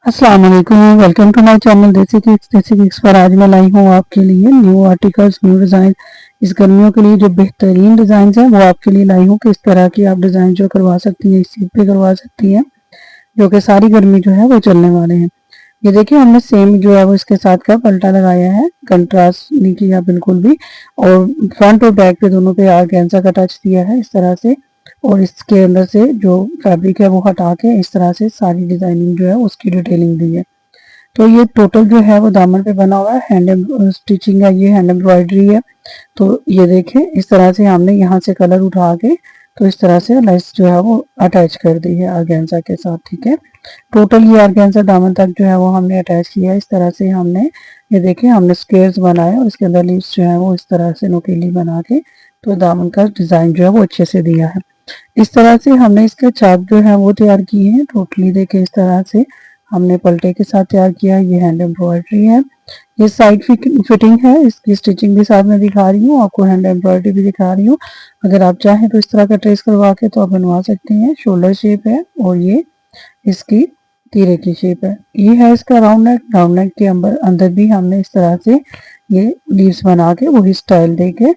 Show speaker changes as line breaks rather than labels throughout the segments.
अस्सलाम वालेकुम, welcome to my channel देसी किक्स पर। आज मैं लाई हूँ आपके लिए न्यू आर्टिकल्स, न्यू डिज़ाइन। इस गर्मियों के लिए जो बेहतरीन डिज़ाइन है वो आपके लिए लाई हूँ। किस तरह की आप डिज़ाइन जो करवा सकती हैं, इस चीज़ पे करवा सकती हैं, जो कि सारी गर्मी जो है वो चलने वाले हैं। ये देखिए, हमने सेम जो है वो इसके साथ का पल्टा लगाया है, कंट्रास्ट नहीं किया बिल्कुल भी। और फ्रंट और बैक पे दोनों पे आर्गेन्जा का टच दिया है इस तरह से। और इसके अंदर से जो फैब्रिक है वो हटा के इस तरह से सारी डिजाइनिंग जो है उसकी डिटेलिंग दी है। तो ये टोटल जो है वो दामन पे बना हुआ है, हैंड स्टिचिंग है, ये हैंड एम्ब्रॉयडरी है। तो ये देखें, इस तरह से हमने यहाँ से कलर उठा के तो इस तरह से लेस जो है वो अटैच कर दी है आर्गेन्जा के साथ। ठीक है, टोटल ये आर्गेन्जा दामन तक जो है वो हमने अटैच किया है। इस तरह से हमने, ये देखिए, हमने स्क्वेयर्स बनाए और इसके अंदर लीव्स जो है वो इस तरह से नुकीली बना के तो दामन का डिजाइन जो है वो अच्छे से दिया है। इस तरह से हमने इसके चाप जो है वो तैयार किए हैं। टोटली देखिए, इस तरह से हमने पलटे के साथ तैयार किया है। ये हैंड एम्ब्रॉयडरी है, ये साइड फिटिंग है, इसकी स्टिचिंग भी साथ में दिखा रही हूँ आपको, हैंड एम्ब्रॉयडरी भी दिखा रही हूँ। अगर आप चाहें तो इस तरह का ट्रेस करवा के तो आप बनवा सकते हैं। शोल्डर शेप है और ये इसकी तीरे की शेप है। ये है इसका राउंड नेक। राउंड नेक के अंदर भी हमने इस तरह से ये लीव्स बना के वही स्टाइल दे के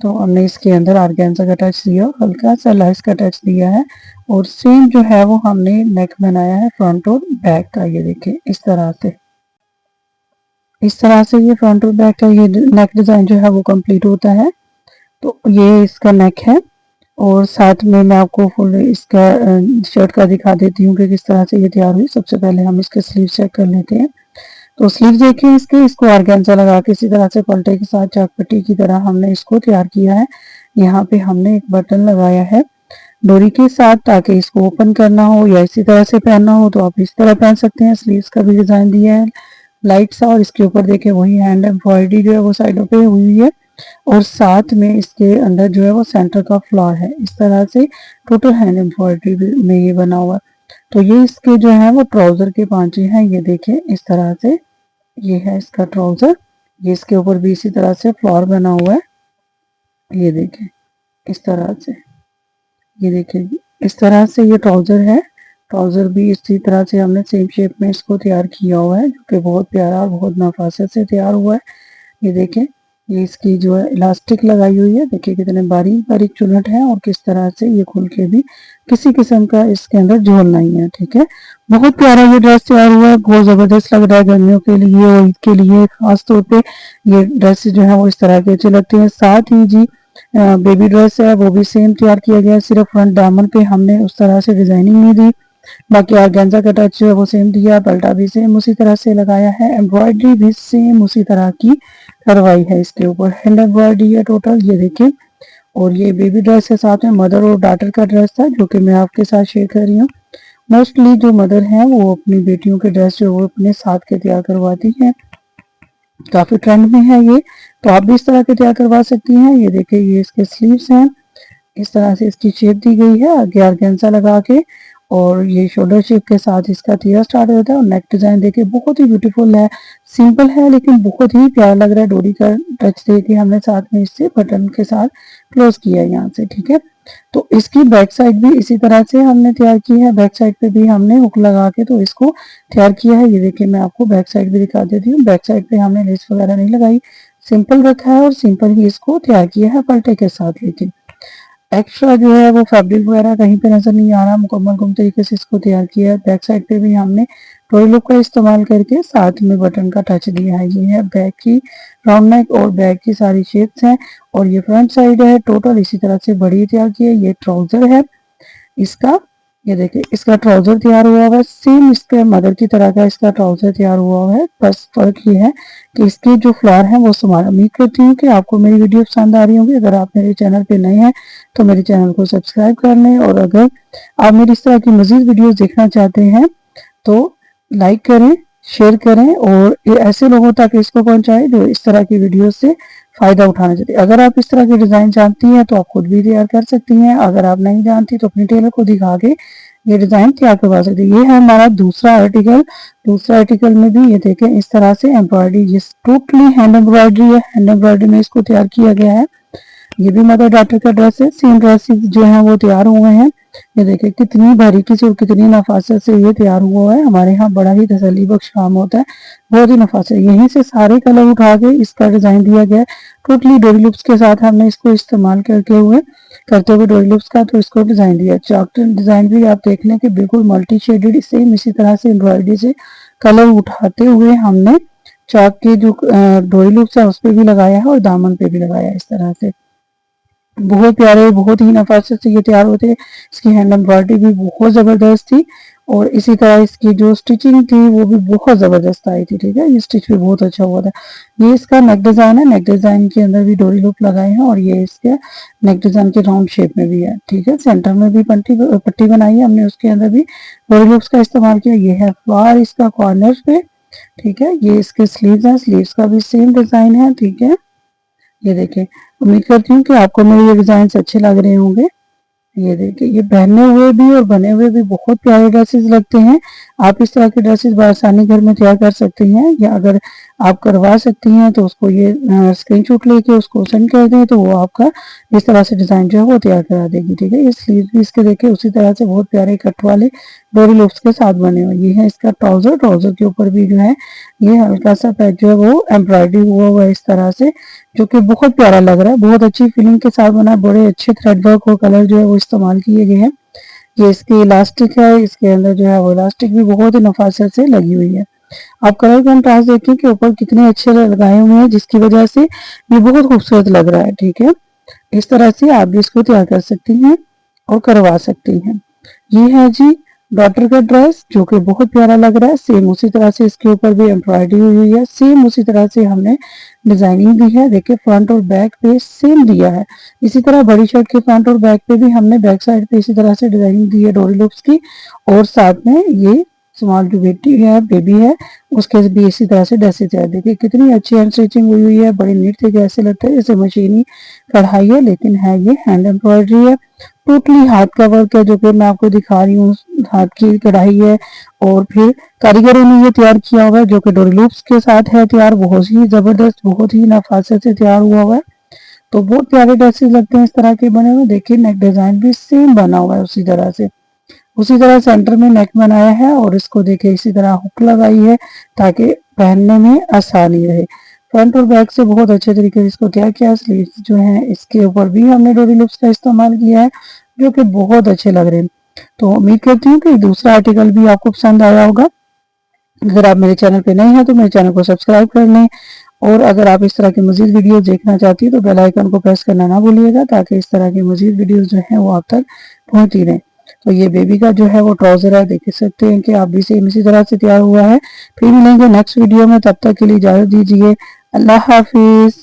तो हमने इसके अंदर आर्गेन्जा का टच दिया, हल्का सा लेस का टच दिया है। और सेम जो है वो हमने नेक बनाया है फ्रंट और बैक का। ये देखिए, इस तरह से, इस तरह से ये फ्रंट और बैक का ये नेक डिजाइन जो है वो कंप्लीट होता है। तो ये इसका नेक है। और साथ में मैं आपको फुल इसका शर्ट का दिखा देती हूँ कि किस तरह से ये तैयार हुई। सबसे पहले हम इसके स्लीव चेक कर लेते हैं। तो स्लीव देखिए इसके, इसको आर्गेन्जा लगा के इसी तरह से पलटे के साथ चाकपट्टी की तरह हमने इसको तैयार किया है। यहाँ पे हमने एक बटन लगाया है डोरी के साथ, ताकि इसको ओपन करना हो या इसी तरह से पहनना हो तो आप इस तरह पहन सकते हैं। स्लीव्स का भी डिजाइन दिया है लाइट सा, और इसके ऊपर देखिए वही हैंड एम्ब्रॉयडरी जो है वो साइडों पे हुई है। और साथ में इसके अंदर जो है वो सेंटर का फ्लावर है। इस तरह से टोटल हैंड एम्ब्रॉयडरी में ये बना हुआ है। तो ये इसके जो है वो ट्राउजर के पांचे हैं। ये देखिए, इस तरह से ये है इसका ट्राउजर। ये इसके ऊपर भी इसी तरह से फ्लावर बना हुआ है। ये देखिए, इस तरह से, ये देखिए, इस तरह से ये ट्राउजर है। ट्राउजर भी इसी तरह से हमने सेम शेप में इसको तैयार किया हुआ है, जो कि बहुत प्यारा और बहुत नफासत से तैयार हुआ है। ये देखें, ये इसकी जो है इलास्टिक लगाई हुई है। देखिए कितने बारीक बारीक चुनट है और किस तरह से ये खुल के भी किसी किस्म का इसके अंदर झोल नहीं है। ठीक है, बहुत प्यारा ये ड्रेस तैयार हुआ है, बहुत जबरदस्त लग रहा है गर्मियों के लिए और ईद के लिए खास तौर पे। ये ड्रेस जो है वो इस तरह के अच्छे लगते हैं। साथ ही जी बेबी ड्रेस है वो भी सेम तैयार किया गया है, सिर्फ फ्रंट दामन पे हमने उस तरह से डिजाइनिंग नहीं दी। बाकी ऑर्गेन्जा का टच जो है वो सेम दिया, पल्टा भी सेम उसी तरह से लगाया है, एम्ब्रॉयडरी भी सेम उसी तरह की करवाई है। इसके ऊपर हैंड एम्ब्रॉयडरी है टोटल, ये देखिए। और ये बेबी ड्रेस के साथ में मदर और डॉटर का ड्रेस था, जो कि मैं आपके साथ शेयर कर रही हूँ। मोस्टली जो मदर हैं वो अपनी बेटियों के ड्रेस जो वो अपने साथ के तैयार करवाती हैं, काफी ट्रेंड में है ये। तो आप भी इस तरह के तैयार करवा सकती हैं। ये देखिए, ये इसके स्लीव्स हैं, इस तरह से इसकी शेप दी गई है आगे ऑर्गेन्जा लगा के। और ये शोल्डर शेप के साथ इसका तीरा स्टार्ट होता है। और नेक डिजाइन देखिए बहुत ही ब्यूटीफुल है, सिंपल है लेकिन बहुत ही प्यारा लग रहा है। डोरी का टच देके हमने साथ में इससे बटन के साथ क्लोज किया है यहाँ से। ठीक है, तो इसकी बैक साइड भी इसी तरह से हमने तैयार की है। बैक साइड पे भी हमने हुक लगा के तो इसको तैयार किया है। ये देखिए, मैं आपको बैक साइड भी दिखा देती हूँ। बैक साइड पे हमने लेस वगैरह नहीं लगाई, सिंपल रखा है और सिंपल ही इसको तैयार किया है पलटे के साथ। लेकिन एक्स्ट्रा जो है वो फैब्रिक वगैरह कहीं पे नजर नहीं आ रहा, मुकम्मल तरीके से इसको तैयार किया है। बैक साइड पे भी हमने टोई लुक का इस्तेमाल करके साथ में बटन का टच दिया है। ये है बैक की राउंड नेक और बैक की सारी शेप्स हैं। और ये फ्रंट साइड है, टोटल इसी तरह से बड़ी तैयार की है। ये ट्राउजर है इसका, ये देखिए इसका ट्राउजर तैयार हुआ हुआ है, सेम इसके मदर की तरह का इसका ट्राउजर तैयार हुआ हुआ है। बस फर्क ये है कि इसके जो फ्लावर हैं वो समान। उम्मीद करती हूँ कि आपको मेरी वीडियो पसंद आ रही होंगी। अगर आप मेरे चैनल पे नए हैं तो मेरे चैनल को सब्सक्राइब कर लें, और अगर आप मेरी इस तरह की मजीद वीडियोस देखना चाहते हैं तो लाइक करें, शेयर करें और ये ऐसे लोगों तक इसको पहुंचाएं जो इस तरह की वीडियो से फायदा उठाना चाहते हैं। अगर आप इस तरह के डिजाइन जानती हैं तो आप खुद भी तैयार कर सकती हैं। अगर आप नहीं जानती तो अपने टेलर को दिखा के ये डिजाइन तैयार करवा सकती है। ये है हमारा दूसरा आर्टिकल। दूसरा आर्टिकल में भी ये देखें इस तरह से एम्ब्रॉयडरी, ये टोटली हैंड एम्ब्रॉयडरी है। हैंड एम्ब्रॉयडरी में इसको तैयार किया गया है। ये भी मदर डॉटर का ड्रेस है। सेम ड्रेसेस जो है वो तैयार हुए हैं। ये देखिए कितनी बारीकी से और कितनी नफासत से ये तैयार हुआ है। हमारे यहाँ बड़ा ही तसल्ली बख्श काम होता है, बहुत ही नफासत। यहीं से सारे कलर उठा के इसका डिजाइन दिया गया है। टोटली डोरी लूप्स के साथ हमने इसको इस्तेमाल करते हुए डोरी लूप्स का तो इसको डिजाइन दिया। चॉक डिजाइन भी आप देख लें कि बिल्कुल मल्टी शेडेड, सेम इसी तरह से एम्ब्रॉयडरी से कलर उठाते हुए हमने चॉक के जो डोरी लूप्स है उस पर भी लगाया है और दामन पे भी लगाया है। इस तरह से बहुत प्यारे, बहुत ही नफासत से ये तैयार होते हैं। इसकी हैंड एम्ब्रॉयडरी भी बहुत ज़बरदस्त थी और इसी तरह इसकी जो स्टिचिंग थी वो भी बहुत ज़बरदस्त आई थी। ठीक है, ये स्टिच भी बहुत अच्छा हुआ था। ये इसका नेक डिज़ाइन है। नेक डिज़ाइन के अंदर भी डोरी लूप लगाए हैं और ये इसके नेक डिज़ाइन के राउंड शेप में भी है। ठीक है, सेंटर में भी पट्टी बनाई है हमने, उसके अंदर भी डोरी लूप्स का इस्तेमाल किया। ये है फ्लावर इसका कॉर्नर पे। ठीक है, ये इसके स्लीव्स हैं, स्लीव्स का भी सेम डिज़ाइन है। ठीक है, ये देखिए, उम्मीद करती हूँ कि आपको मेरे ये डिजाइन अच्छे लग रहे होंगे। ये देखिए, ये पहने हुए भी और बने हुए भी बहुत प्यारे ड्रेसेस लगते हैं। आप इस तरह के ड्रेसेस बआसानी घर में तैयार कर सकती हैं, या अगर आप करवा सकती हैं तो उसको ये स्क्रीनशॉट लेके उसको सेंड कर दें तो वो आपका इस तरह से डिजाइन जो है वो तैयार करा देगी। ठीक है, ये स्लीव भी इसके देखिए उसी तरह से बहुत प्यारे कट वाले डोरी लूप्स के साथ बने हुए। ये है इसका ट्राउजर। ट्राउजर के ऊपर भी जो है ये हल्का सा पैच जो है वो एम्ब्रॉयडरी हुआ है इस तरह से, जो कि बहुत प्यारा लग रहा है। बहुत अच्छी फीलिंग के साथ बना है। बड़े अच्छे थ्रेड वर्क और कलर जो है वो इस्तेमाल किए गए हैं। ये इसकी इलास्टिक है, इसके अंदर जो है वो इलास्टिक भी बहुत ही नफासत से लगी हुई है। आप कलर कंट्रास्ट देखें कि ऊपर कितने अच्छे लगाए हुए हैं, जिसकी वजह से ये बहुत खूबसूरत लग रहा है। ठीक है, इस तरह से आप भी इसको तैयार कर सकती हैं और करवा सकती हैं। ये है जी डॉटर का ड्रेस, जो कि बहुत प्यारा लग रहा है। सेम उसी तरह से इसके ऊपर भी एम्ब्रॉयडरी हुई है। सेम उसी तरह से हमने डिजाइनिंग दी है। देखिए, फ्रंट और बैक पे सेम दिया है। इसी तरह बड़ी शर्ट के फ्रंट और बैक पे भी हमने बैक साइड पे इसी तरह से डिजाइनिंग दी है डोरी लूप्स की, और साथ में ये स्मॉल जो बेबी है उसके भी इसी तरह से ड्रेसेस है। देखिए कितनी अच्छी हैंड स्टिचिंग हुई है, बड़ी नीट थे, जैसे लगता है जैसे मशीनी कढ़ाई है, लेकिन है ये हैंड एम्ब्रॉयडरी है। टोटली हाथ का वर्क है, जो कि मैं आपको दिखा रही हूँ। हाथ की कढ़ाई है और फिर कारीगरों ने ये तैयार किया हुआ है, जो कि डोरी लूप्स के साथ है तैयार। बहुत ही जबरदस्त, बहुत ही नफासत से तैयार हुआ है। तो बहुत प्यारे ड्रेसेस लगते हैं इस तरह के बने हुए। देखिए, नेक डिजाइन भी सेम बना हुआ है उसी तरह से। उसी तरह सेंटर में नेक बनाया है और इसको देखिए इसी तरह हुक लगाई है ताकि पहनने में आसानी रहे। फ्रंट और बैक से बहुत अच्छे तरीके से इसको तैयार किया। स्लीव्स जो है इसके ऊपर भी हमने डोरी लूप्स का इस्तेमाल किया है, जो कि बहुत अच्छे लग रहे हैं। तो उम्मीद करती हूँ कि दूसरा आर्टिकल भी आपको पसंद आया होगा। अगर आप मेरे चैनल पे नए हैं तो मेरे चैनल को सब्सक्राइब कर लें, और अगर आप इस तरह की मजीद वीडियो देखना चाहती हैं तो बेल आइकन को प्रेस करना ना भूलिएगा, ताकि इस तरह की मजीद वीडियोस जो है वो आप तक पहुंचती रहें। तो ये बेबी का जो है वो ट्राउजर है, देख सकते हैं कि आप भी सेम इसी तरह से तैयार हुआ है। फिर मिलेंगे नेक्स्ट वीडियो में, तब तक के लिए इजाजत दीजिए। अल्लाह हाफिज।